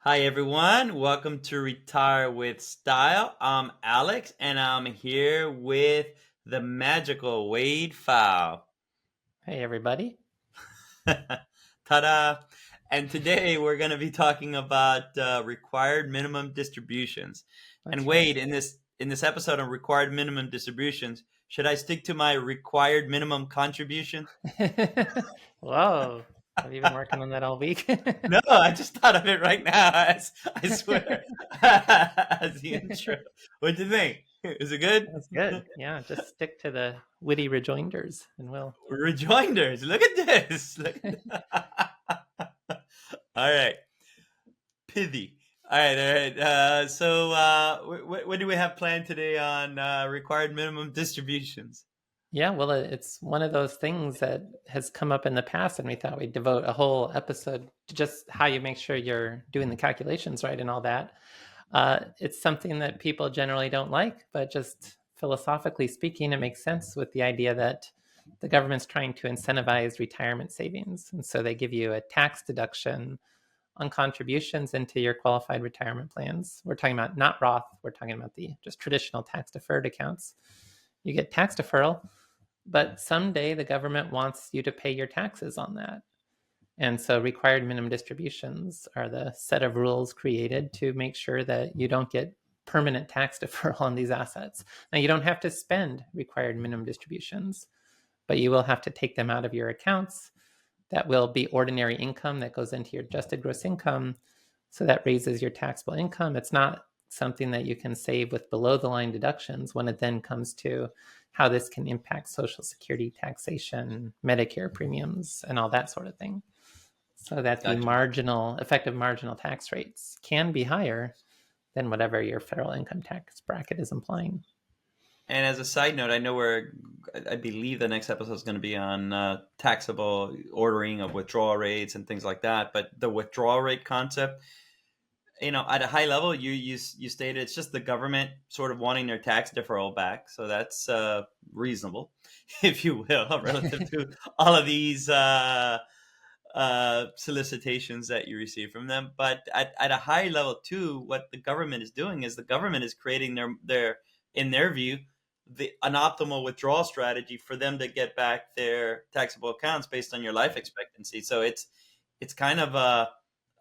Hi everyone, welcome to Retire with Style. I'm Alex and I'm here with the magical Wade Fowl. Hey, everybody. Ta-da! And today we're going to be talking about required minimum distributions. And That's right. Wade, in this episode on required minimum distributions, should I stick to my required minimum contribution? Whoa. Have you been working on that all week? No, I just thought of it right now. I swear, as the intro. What do you think? Is it good? That's good. Yeah, just stick to the witty rejoinders and we'll. Rejoinders. Look at this. Look at all right, pithy. All right. What do we have planned today on required minimum distributions? Yeah, well, it's one of those things that has come up in the past, and we thought we'd devote a whole episode to just how you make sure you're doing the calculations right and all that. It's something that people generally don't like, but just philosophically speaking, it makes sense with the idea that the government's trying to incentivize retirement savings. And so they give you a tax deduction on contributions into your qualified retirement plans. We're talking about not Roth, we're talking about the just traditional tax deferred accounts. You get tax deferral, but someday the government wants you to pay your taxes on that. And so required minimum distributions are the set of rules created to make sure that you don't get permanent tax deferral on these assets. Now, you don't have to spend required minimum distributions, but you will have to take them out of your accounts. That will be ordinary income that goes into your adjusted gross income. So that raises your taxable income. It's not something that you can save with below the line deductions when it then comes to how this can impact Social Security taxation, Medicare premiums, and all that sort of thing. So that the Gotcha. effective marginal tax rates can be higher than whatever your federal income tax bracket is implying. And as a side note, I believe the next episode is going to be on taxable ordering of withdrawal rates and things like that. But the withdrawal rate concept, at a high level, you stated it's just the government sort of wanting their tax deferral back, so that's reasonable, if you will, relative to all of these solicitations that you receive from them. But at a high level too, what the government is doing is the government is creating their in their view an optimal withdrawal strategy for them to get back their taxable accounts based on your life expectancy. So it's kind of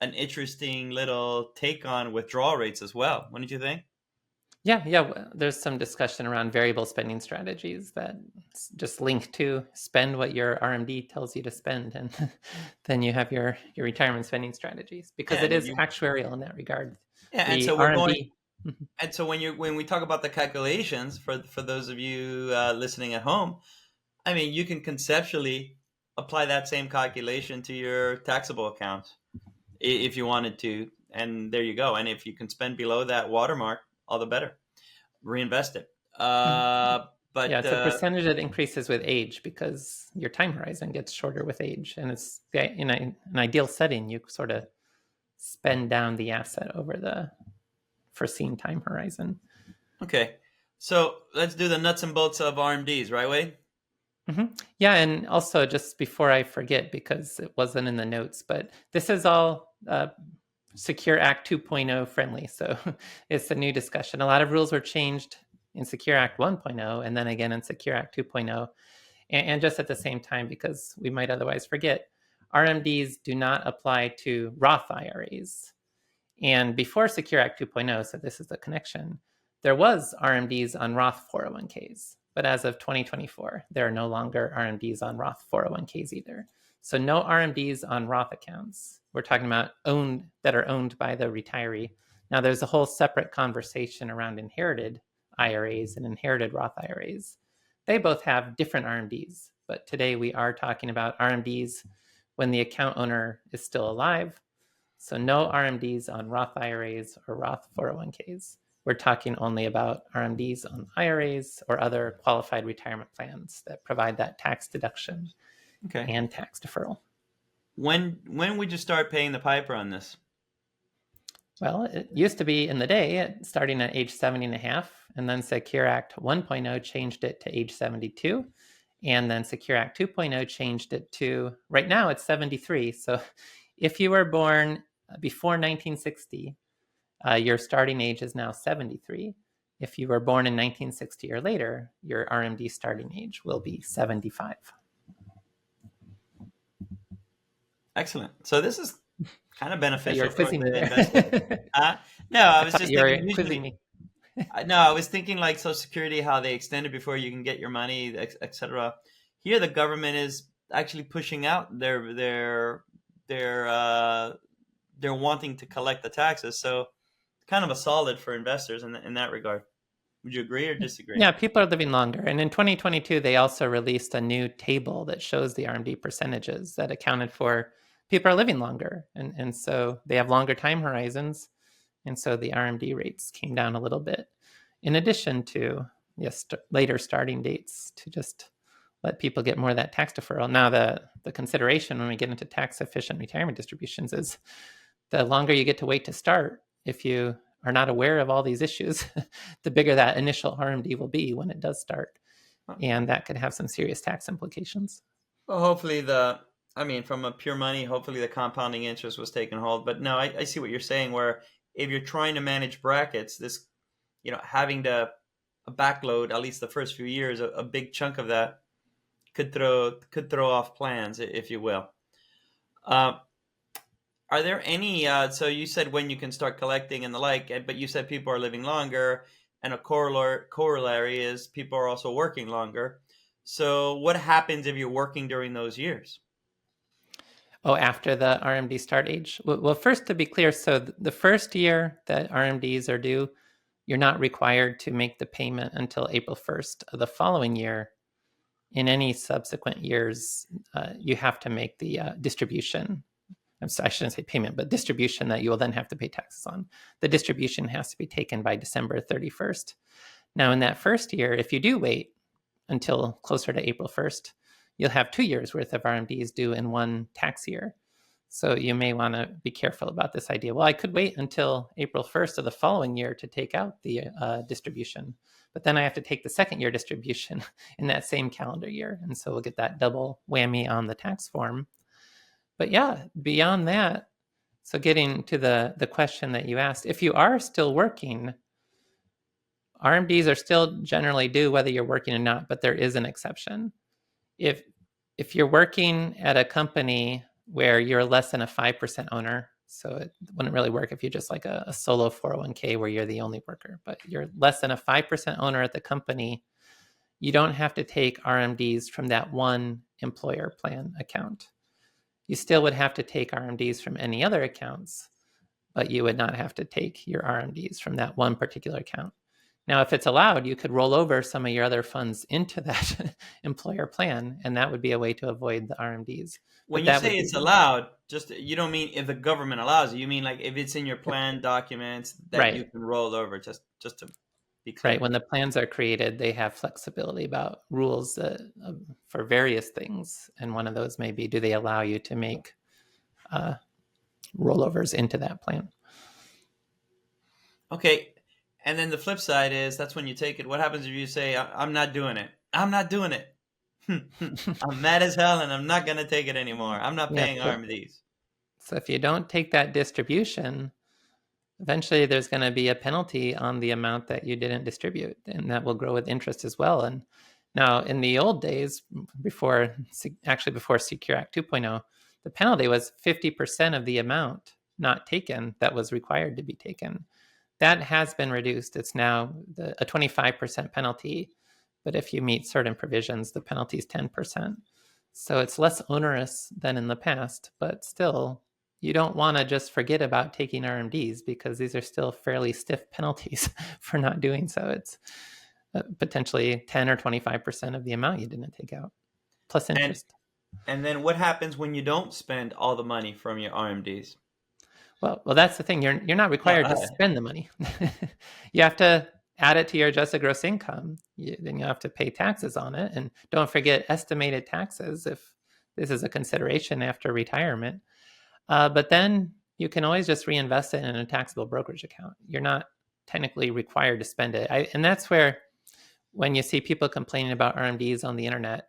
an interesting little take on withdrawal rates as well. Wouldn't you think? Yeah. There's some discussion around variable spending strategies that just link to spend what your RMD tells you to spend, and then you have your retirement spending strategies because Yeah, it and is you actuarial in that regard. yeah, and The so we're going. RMD. Mhm. And so when we talk about the calculations for those of you listening at home, I mean you can conceptually apply that same calculation to your taxable accounts if you wanted to, and there you go. And if you can spend below that watermark, all the better. Reinvest it. Mhm. Yeah, But it's a percentage that increases with age because your time horizon gets shorter with age, and it's in an ideal setting you sort of spend down the asset over the foreseen time horizon. okay, so let's do the nuts and bolts of RMDs, right, Wade? Yeah, and also just before I forget, because it wasn't in the notes, but this is all Secure Act 2.0 friendly, so it's a new discussion. A lot of rules were changed in Secure Act 1.0 and then again in Secure Act 2.0. And just at the same time, because we might otherwise forget, RMDs do not apply to Roth IRAs. And before Secure Act 2.0, so this is the connection, there was RMDs on Roth 401ks. But as of 2024, there are no longer RMDs on Roth 401ks either. So no RMDs on Roth accounts. We're talking about that are owned by the retiree. Now there's a whole separate conversation around inherited IRAs and inherited Roth IRAs. They both have different RMDs, but today we are talking about RMDs when the account owner is still alive. So no RMDs on Roth IRAs or Roth 401ks. We're talking only about RMDs on IRAs or other qualified retirement plans that provide that tax deduction Okay. and tax deferral. When would you start paying the piper on this? Well, it used to be in the day starting at age 70 and a half, and then Secure Act 1.0 changed it to age 72, and then Secure Act 2.0 changed it to right now it's 73. So if you were born before 1960, your starting age is now 73. If you were born in 1960 or later, your RMD starting age will be 75. Excellent. So this is kind of I thought you were beneficial for quizzing me the investor. there. No, I I was thought just you thinking were quizzing usually. me. No, I was thinking like Social Security, how they extend it before you can get your money, etc. Here, the government is actually pushing out their they're wanting to collect the taxes. So kind of a solid for investors in that regard. Would you agree or disagree? Yeah, people are living longer. And in 2022, they also released a new table that shows the RMD percentages that accounted for people are living longer. And so they have longer time horizons. And so the RMD rates came down a little bit, in addition to later starting dates to just let people get more of that tax deferral. Now, the consideration when we get into tax efficient retirement distributions is the longer you get to wait to start, if you are not aware of all these issues, the bigger that initial RMD will be when it does start. And that could have some serious tax implications. Well, hopefully I mean, from a pure money, hopefully the compounding interest was taken hold. But no, I see what you're saying. Where if you're trying to manage brackets, this, having to backload at least the first few years, a big chunk of that could throw off plans, if you will. Uh, are there any? So you said when you can start collecting and the like, but you said people are living longer, and a corollary is people are also working longer. So what happens if you're working during those years? Oh, after the RMD start age? Well, first, to be clear, so the first year that RMDs are due, you're not required to make the payment until April 1st of the following year. In any subsequent years, you have to make the distribution. I shouldn't say payment, but distribution that you will then have to pay taxes on. The distribution has to be taken by December 31st. Now, in that first year, if you do wait until closer to April 1st, you'll have 2 years worth of RMDs due in one tax year. So you may want to be careful about this idea. Well, I could wait until April 1st of the following year to take out the distribution, but then I have to take the second year distribution in that same calendar year. And so we'll get that double whammy on the tax form. But yeah, beyond that, so getting to the question that you asked, if you are still working, RMDs are still generally due whether you're working or not, but there is an exception. If you're working at a company where you're less than a 5% owner, so it wouldn't really work if you're just like a solo 401k where you're the only worker, but you're less than a 5% owner at the company, you don't have to take RMDs from that one employer plan account. You still would have to take RMDs from any other accounts, but you would not have to take your RMDs from that one particular account. Now, if it's allowed, you could roll over some of your other funds into that employer plan, and that would be a way to avoid the RMDs. When you say it's allowed, just you don't mean if the government allows it. You mean like if it's in your plan documents that you right. can roll over. Just to be clear. Right. When the plans are created, they have flexibility about rules for various things, and one of those may be: do they allow you to make rollovers into that plan? Okay. And then the flip side is that's when you take it. What happens if you say, I'm not doing it? I'm not doing it. I'm mad as hell and I'm not going to take it anymore. I'm not paying RMDs. So if you don't take that distribution, eventually there's going to be a penalty on the amount that you didn't distribute, and that will grow with interest as well. And now in the old days, before Secure Act 2.0, the penalty was 50% of the amount not taken that was required to be taken. That has been reduced. It's now a 25% penalty, but if you meet certain provisions, the penalty is 10%. So it's less onerous than in the past, but still, you don't want to just forget about taking RMDs because these are still fairly stiff penalties for not doing so. It's potentially 10 or 25% of the amount you didn't take out, plus interest. And then what happens when you don't spend all the money from your RMDs? Well, that's the thing. You're not required to spend the money. You have to add it to your adjusted gross income. Then you have to pay taxes on it. And don't forget estimated taxes if this is a consideration after retirement. But then you can always just reinvest it in a taxable brokerage account. You're not technically required to spend it. And that's where when you see people complaining about RMDs on the internet,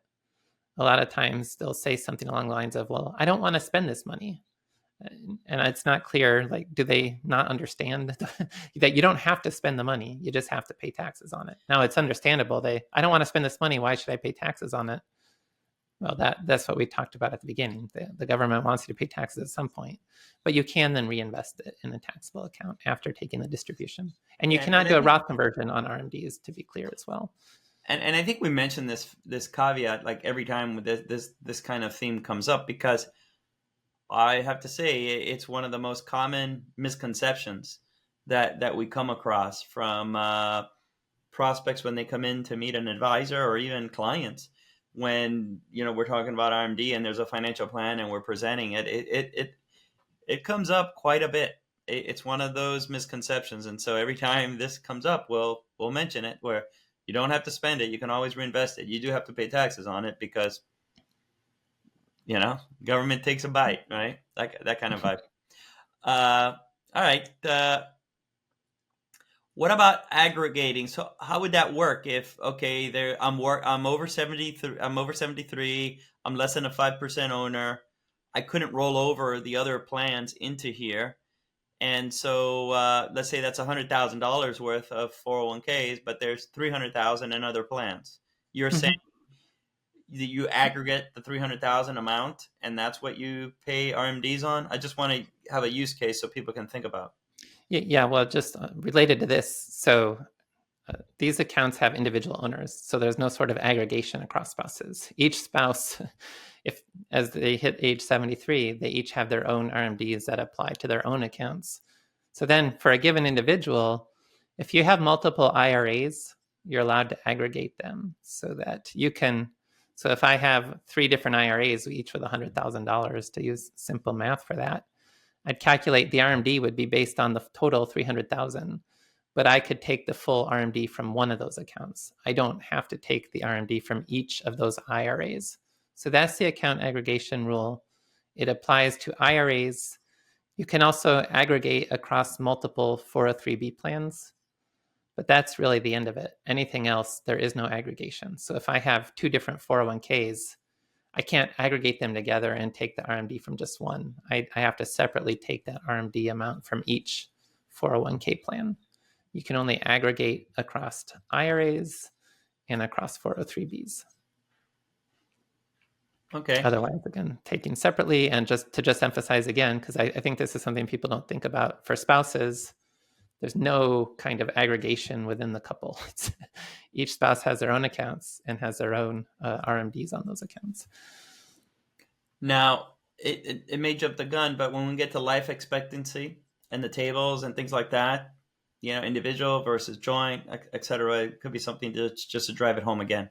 a lot of times they'll say something along the lines of, well, I don't want to spend this money. And it's not clear, like, do they not understand that you don't have to spend the money, you just have to pay taxes on it. Now it's understandable, I don't want to spend this money, why should I pay taxes on it? Well, that's what we talked about at the beginning. The government wants you to pay taxes at some point, but you can then reinvest it in a taxable account after taking the distribution. And you Yeah, cannot do a Roth conversion on RMDs, to be clear as well. and I think we mentioned this caveat like every time this kind of theme comes up, because I have to say it's one of the most common misconceptions that we come across from prospects when they come in to meet an advisor, or even clients when we're talking about RMD and there's a financial plan and we're presenting it. It comes up quite a bit. It's one of those misconceptions, and so every time this comes up, we'll mention it, where you don't have to spend it, you can always reinvest it. You do have to pay taxes on it because government takes a bite, right? That kind of vibe. All right. What about aggregating? So how would that work? If I'm over 73, I'm less than a 5% owner. I couldn't roll over the other plans into here, and so let's say that's $100,000 worth of 401ks, but there's 300,000 in other plans. You're saying that you aggregate the 300,000 amount, and that's what you pay RMDs on? I just want to have a use case so people can think about. Yeah, well, just related to this, so these accounts have individual owners, so there's no sort of aggregation across spouses. Each spouse, as they hit age 73, they each have their own RMDs that apply to their own accounts. So then for a given individual, if you have multiple IRAs, you're allowed to aggregate them so that you can. So if I have 3 different IRAs, each with $100,000, to use simple math for that, I'd calculate the RMD would be based on the total 300,000, but I could take the full RMD from one of those accounts. I don't have to take the RMD from each of those IRAs. So that's the account aggregation rule. It applies to IRAs. You can also aggregate across multiple 403B plans, but that's really the end of it. Anything else, there is no aggregation. So if I have 2 different 401ks, I can't aggregate them together and take the RMD from just one. I have to separately take that RMD amount from each 401k plan. You can only aggregate across IRAs and across 403Bs. Okay. Otherwise, again, taking separately. And just to emphasize again, because I think this is something people don't think about, for spouses, there's no kind of aggregation within the couple. Each spouse has their own accounts and has their own RMDs on those accounts. Now, it may jump the gun, but when we get to life expectancy and the tables and things like that, individual versus joint, et cetera, it could be something just to drive it home again.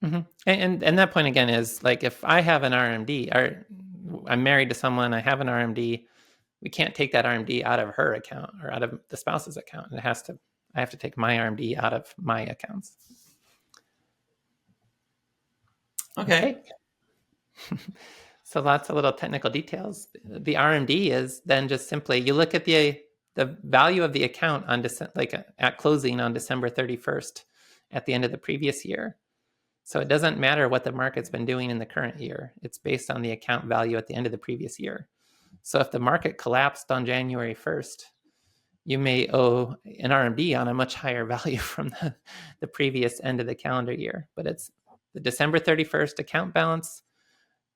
Mm-hmm. And that point again is, like, if I have an RMD, or I'm married to someone, I have an RMD, we can't take that RMD out of her account or out of the spouse's account. I have to take my RMD out of my accounts. Okay. So lots of little technical details. The RMD is then just simply, you look at the value of the account on at closing on December 31st at the end of the previous year. So it doesn't matter what the market's been doing in the current year. It's based on the account value at the end of the previous year. So if the market collapsed on January 1st, you may owe an RMD on a much higher value from the previous end of the calendar year. But it's the December 31st account balance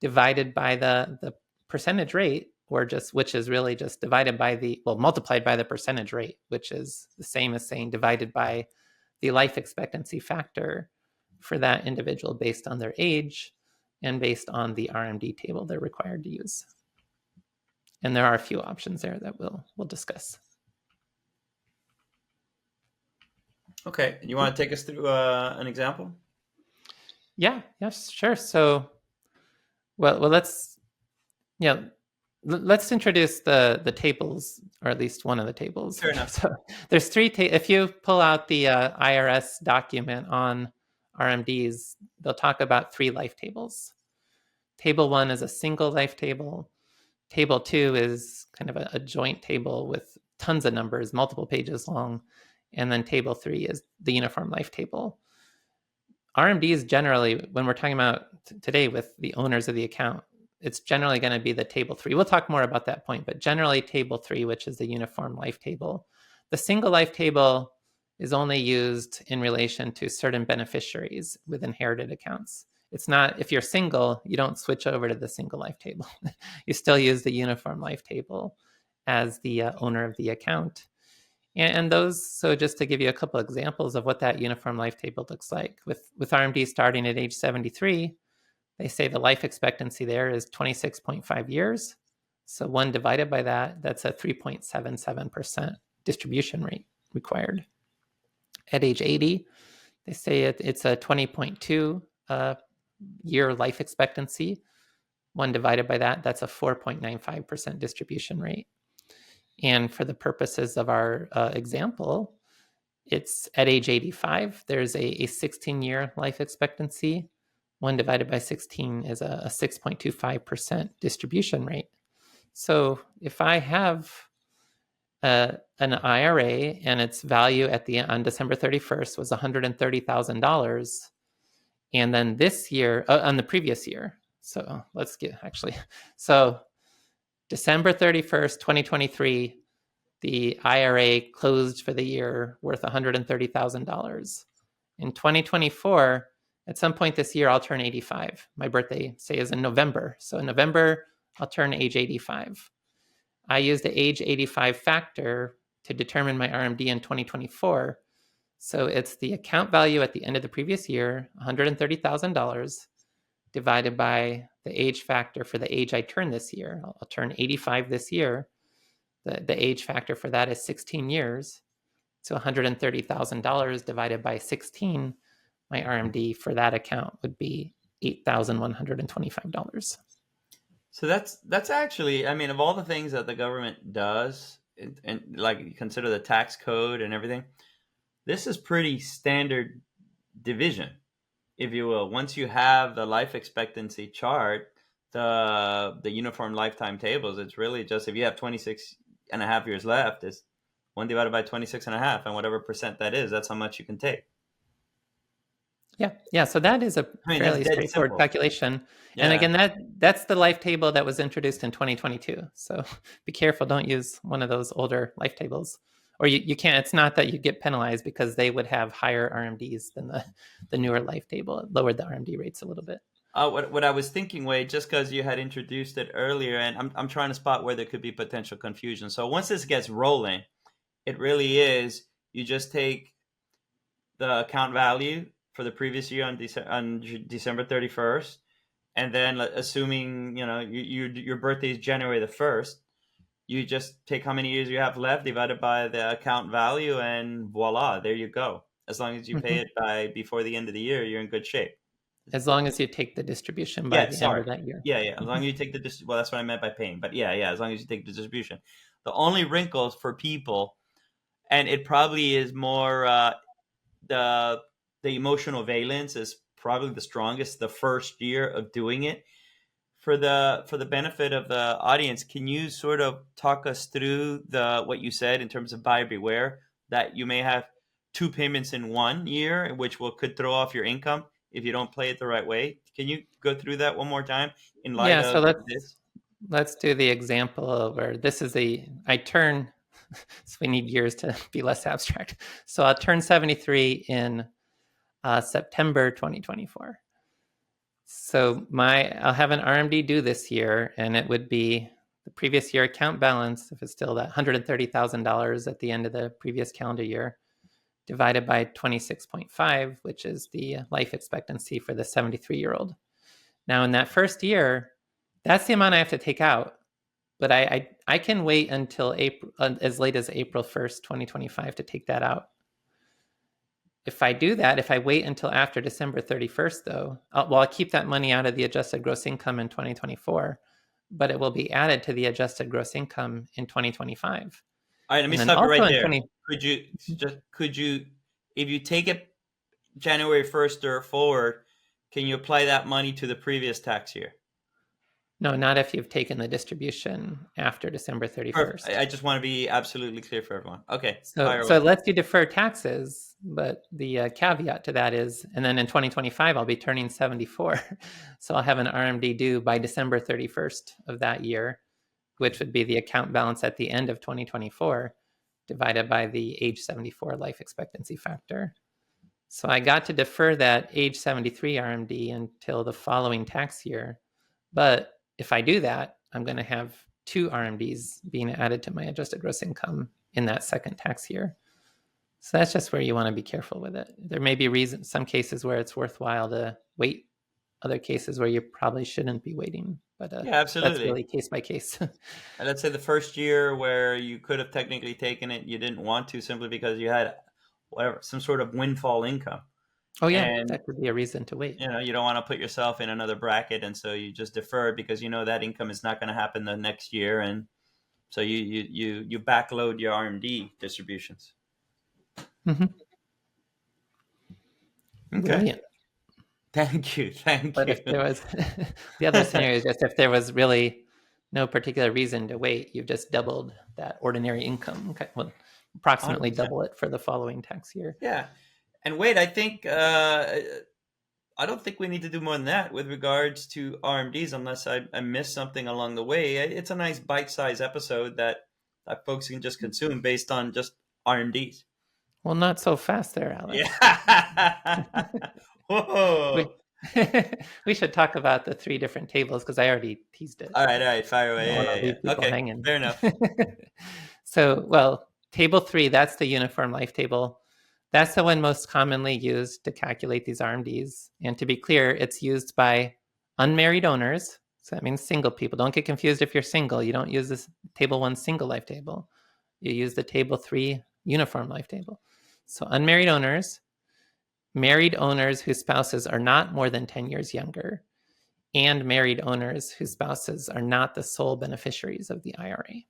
divided by the percentage rate, which is really just divided by multiplied by the percentage rate, which is the same as saying divided by the life expectancy factor for that individual based on their age and based on the RMD table they're required to use. And there are a few options there that we'll discuss. Okay. You want to take us through an example? Yeah, sure. So, let's introduce the tables, or at least one of the tables. Fair enough. So there's 3 if you pull out the IRS document on RMDs, they'll talk about 3 life tables. Table 1 is a single life table. Table 2 is kind of a joint table with tons of numbers, multiple pages long. And then table 3 is the uniform life table. RMDs generally, when we're talking about today with the owners of the account, it's generally going to be the table 3. We'll talk more about that point, but generally table 3, which is the uniform life table. The single life table is only used in relation to certain beneficiaries with inherited accounts. It's not, if you're single, you don't switch over to the single life table. You still use the uniform life table as the owner of the account. And those, so just to give you a couple examples of what that uniform life table looks like, with RMD starting at age 73, they say the life expectancy there is 26.5 years. So 1 divided by that, that's a 3.77% distribution rate required. At age 80, they say it's a 20.2 year life expectancy. 1 divided by that, that's a 4.95% distribution rate. And for the purposes of our example, it's at age 85, there's a 16-year life expectancy. 1 divided by 16 is a 6.25% distribution rate. So if I have an IRA and its value on December 31st was $130,000, and then this year, on the previous year, so let's get so December 31st, 2023, the IRA closed for the year worth $130,000. In 2024, at some point this year, I'll turn 85. My birthday, say, is in November. So in November, I'll turn age 85. I use the age 85 factor to determine my RMD in 2024. So it's the account value at the end of the previous year, $130,000, divided by the age factor for the age I turn this year. I'll turn 85 this year. The age factor for that is 16 years. So $130,000 divided by 16, my RMD for that account would be $8,125. So that's actually, I mean, of all the things that the government does, and like you consider the tax code and everything, this is pretty standard division, if you will. Once you have the life expectancy chart, the uniform lifetime tables, it's really just, if you have 26 and a half years left, it's 1 divided by 26 and a half, and whatever percent that is, that's how much you can take. Yeah. So that is a fairly straightforward simple calculation. Yeah. And again, that's the life table that was introduced in 2022. So be careful, don't use one of those older life tables. Or you can't, it's not that you get penalized because they would have higher RMDs than the newer life table. It lowered the RMD rates a little bit. What I was thinking, Wade, just because you had introduced it earlier, and I'm trying to spot where there could be potential confusion. So once this gets rolling, it really is, you just take the account value for the previous year on December 31st, and then assuming your birthday is January the 1st, you just take how many years you have left divided by the account value, and voila, there you go. As long as you pay it before the end of the year, you're in good shape. As long as you take the distribution by the end of that year. Yeah. As long as you take the well, that's what I meant by paying. But yeah, as long as you take the distribution. The only wrinkles for people, and it probably is more the emotional valence is probably the strongest the first year of doing it. For the benefit of the audience, can you sort of talk us through what you said in terms of buyer beware, that you may have 2 payments in 1 year, which could throw off your income if you don't play it the right way? Can you go through that one more time in light of this? Let's do the example where this is I turn, so we need years to be less abstract. So I'll turn 73 in September 2024. So I'll have an RMD due this year, and it would be the previous year account balance, if it's still that $130,000 at the end of the previous calendar year, divided by 26.5, which is the life expectancy for the 73-year-old. Now, in that first year, that's the amount I have to take out, but I can wait until as late as April 1st, 2025 to take that out. If I do that, if I wait until after December 31st, though, I'll keep that money out of the adjusted gross income in 2024, but it will be added to the adjusted gross income in 2025. All right, let me stop you right there. Could you, if you take it January 1st or forward, can you apply that money to the previous tax year? No, not if you've taken the distribution after December Perfect. 31st. I just want to be absolutely clear for everyone. Okay, So, fire so away. it lets you defer taxes, but the caveat to that is, and then in 2025, I'll be turning 74. So I'll have an RMD due by December 31st of that year, which would be the account balance at the end of 2024 divided by the age 74 life expectancy factor. So I got to defer that age 73 RMD until the following tax year. But if I do that, I'm going to have two RMDs being added to my adjusted gross income in that second tax year. So that's just where you want to be careful with it. There may be some cases where it's worthwhile to wait, other cases where you probably shouldn't be waiting. But Yeah, that's absolutely. really case by case. And let's say the first year where you could have technically taken it, you didn't want to simply because you had whatever, some sort of windfall income. Oh yeah, And that could be a reason to wait. you don't want to put yourself in another bracket, and so you just defer it because that income is not going to happen the next year, and so you backload your RMD distributions. Mm-hmm. Okay. Brilliant. Thank you. But if there was the other scenario is just if there was really no particular reason to wait, you've just doubled that ordinary income. Okay, well, approximately 100%. double it for the following tax year. Yeah. And wait, I think I don't think we need to do more than that with regards to RMDs unless I missed something along the way. It's a nice bite-sized episode that folks can just consume based on just RMDs. Well, not so fast there, Alex. Yeah. we, Whoa. we should talk about the three different tables because I already teased it. All right, fire I away. don't want to Yeah. leave people Okay, hanging. fair enough. So, well, table 3, that's the uniform life table. That's the one most commonly used to calculate these RMDs. And to be clear, it's used by unmarried owners. So that means single people. Don't get confused if you're single. You don't use this table 1 single life table. You use the table 3 uniform life table. So unmarried owners, married owners whose spouses are not more than 10 years younger, and married owners whose spouses are not the sole beneficiaries of the IRA.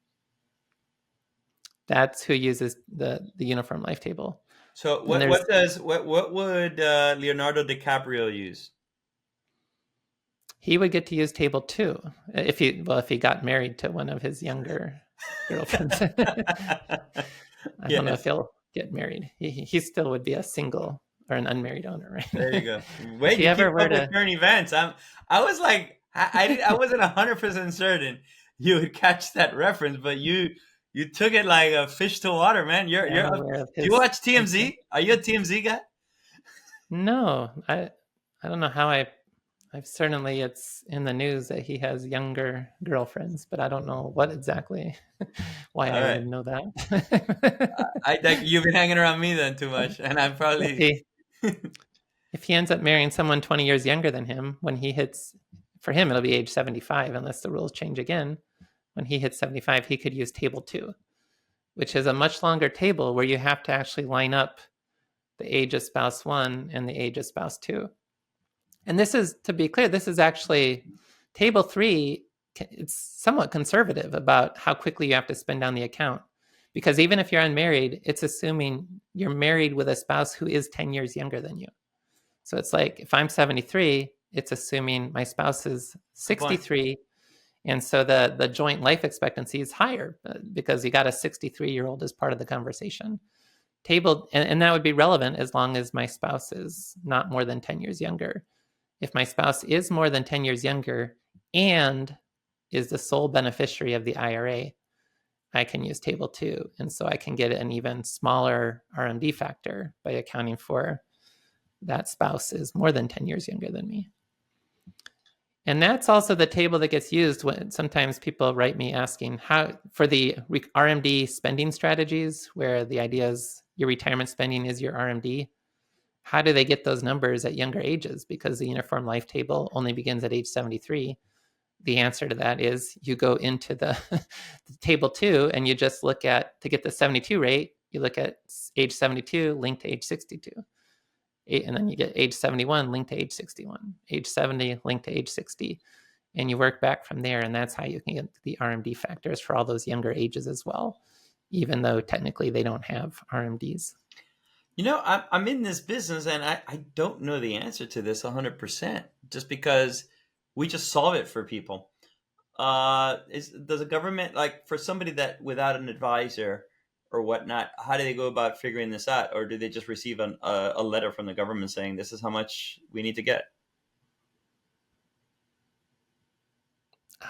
That's who uses the uniform life table. So what would Leonardo DiCaprio use? He would get to use table 2 if he got married to one of his younger girlfriends. I don't know if Yes. he'll get married. He still would be a single or an unmarried owner, right? There you go. If Wait, you you ever keep were up with to, current events. I was like, I wasn't 100% certain you would catch that reference, but you took it like a fish to water, man. You're I'm up. aware of Do you his. watch TMZ? Are you a TMZ guy? No, I don't know how I've certainly it's in the news that he has younger girlfriends, but I don't know what exactly why All I right. would know that. I think you've been hanging around me then too much, and I'm if probably. he if he ends up marrying someone 20 years younger than him, when he hits, for him it'll be age 75 unless the rules change again. When he hits 75, he could use table 2, which is a much longer table where you have to actually line up the age of spouse 1 and the age of spouse 2. And this is, to be clear, this is actually table 3. It's somewhat conservative about how quickly you have to spend down the account, because even if you're unmarried, it's assuming you're married with a spouse who is 10 years younger than you. So it's like if I'm 73, it's assuming my spouse is 63. And so the joint life expectancy is higher because you got a 63-year-old as part of the conversation. And that would be relevant as long as my spouse is not more than 10 years younger. If my spouse is more than 10 years younger and is the sole beneficiary of the IRA, I can use table 2. And so I can get an even smaller RMD factor by accounting for that spouse is more than 10 years younger than me. And that's also the table that gets used when sometimes people write me asking how for the RMD spending strategies, where the idea is your retirement spending is your RMD. How do they get those numbers at younger ages? Because the uniform life table only begins at age 73. The answer to that is you go into the table 2 and you just look at, to get the 72 rate, you look at age 72 linked to age 62. And then you get age 71 linked to age 61, age 70 linked to age 60. And you work back from there. And that's how you can get the RMD factors for all those younger ages as well, even though technically they don't have RMDs. I'm in this business and I don't know the answer to this 100% just because we just solve it for people. Does a government, like, for somebody that without an advisor or whatnot, how do they go about figuring this out, or do they just receive a letter from the government saying this is how much we need to get?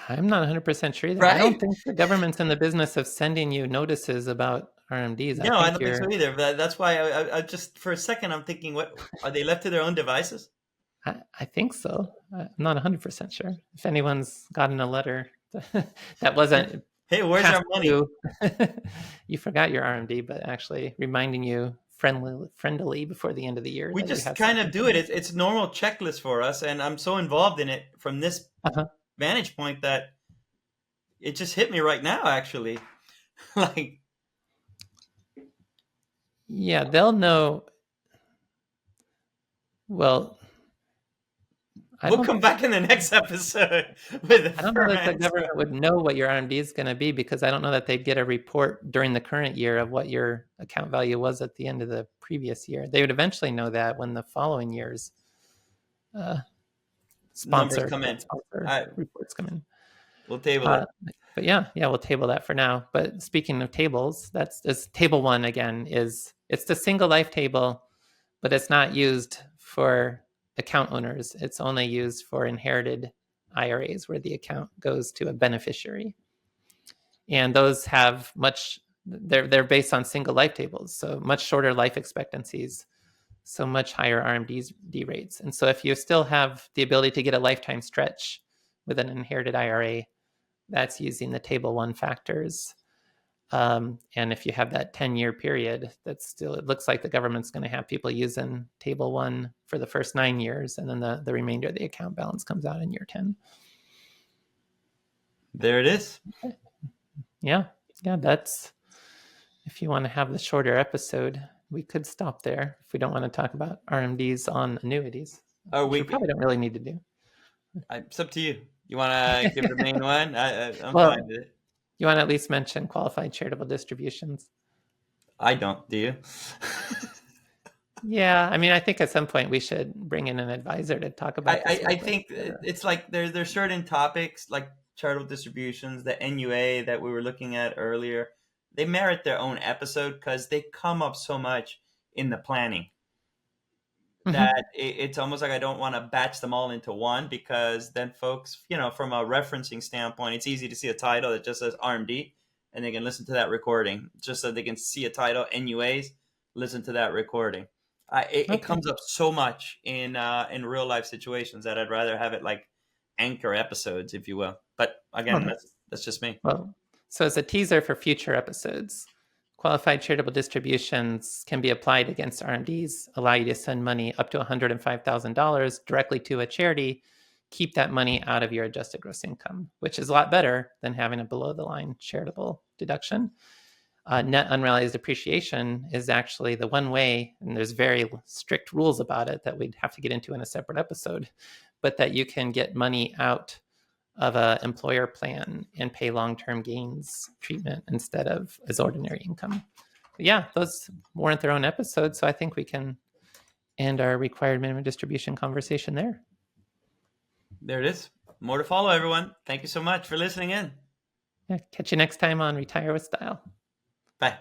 I'm not 100% sure either. I don't Right? think the government's in the business of sending you notices about RMDs. I No, I think don't think so you're, either. That's why I just for a second I'm thinking, what are they left to their own devices? I think so. I'm not 100% sure. If anyone's gotten a letter that wasn't Hey, where's passed our money? through, you forgot your RMD, but actually reminding you friendly before the end of the year We that you just have kind of something do it. coming. It's normal checklist for us, and I'm so involved in it from this Uh-huh. vantage point that it just hit me right now. Actually, like, Yeah, they'll know. Well, I we'll don't come back in the next episode with a I don't know firm that the answer. government would know what your RMD is going to be because I don't know that they'd get a report during the current year of what your account value was at the end of the previous year. They would eventually know that when the following year's uh, Numbers sponsor come in. sponsor All right, reports come in. we'll table Uh, it. but yeah, we'll table that for now. But speaking of tables, that's table one again. It's the single life table, but it's not used for account owners. It's only used for inherited IRAs where the account goes to a beneficiary. And those have much they're based on single life tables, so much shorter life expectancies, so much higher RMD rates. And so if you still have the ability to get a lifetime stretch with an inherited IRA, that's using the table one factors. And if you have that 10-year period, that's still, it looks like the government's going to have people using table one for the first 9 years, and then the remainder of the account balance comes out in year 10. There it is. Yeah, that's, if you want to have the shorter episode, we could stop there if we don't want to talk about RMDs on annuities, Are which we we? probably don't really need to do. It's up to you. You want to give the main one? I'm fine Well, with it. you want to at least mention qualified charitable distributions? I don't. Do you? Yeah, I mean, I think at some point we should bring in an advisor to talk about this I with us. think it's like there's certain topics like charitable distributions, the NUA that we were looking at earlier. They merit their own episode because they come up so much in the planning Mm-hmm. that it's almost like I don't want to batch them all into one, because then folks, from a referencing standpoint, it's easy to see a title that just says RMD and they can listen to that recording, just so they can see a title NUAs, listen to that recording. It Okay. comes up so much in real life situations that I'd rather have it like anchor episodes, if you will. But All again, right. that's just me. Well, so as a teaser for future episodes, qualified charitable distributions can be applied against RMDs, allow you to send money up to $105,000 directly to a charity, keep that money out of your adjusted gross income, which is a lot better than having a below the line charitable deduction. Net unrealized appreciation is actually the one way, and there's very strict rules about it that we'd have to get into in a separate episode, but that you can get money out of an employer plan and pay long-term gains treatment instead of as ordinary income. But yeah, those warrant their own episodes, so I think we can end our required minimum distribution conversation there. There it is. More to follow, everyone. Thank you so much for listening in. Yeah, catch you next time on Retire with Style. Bye.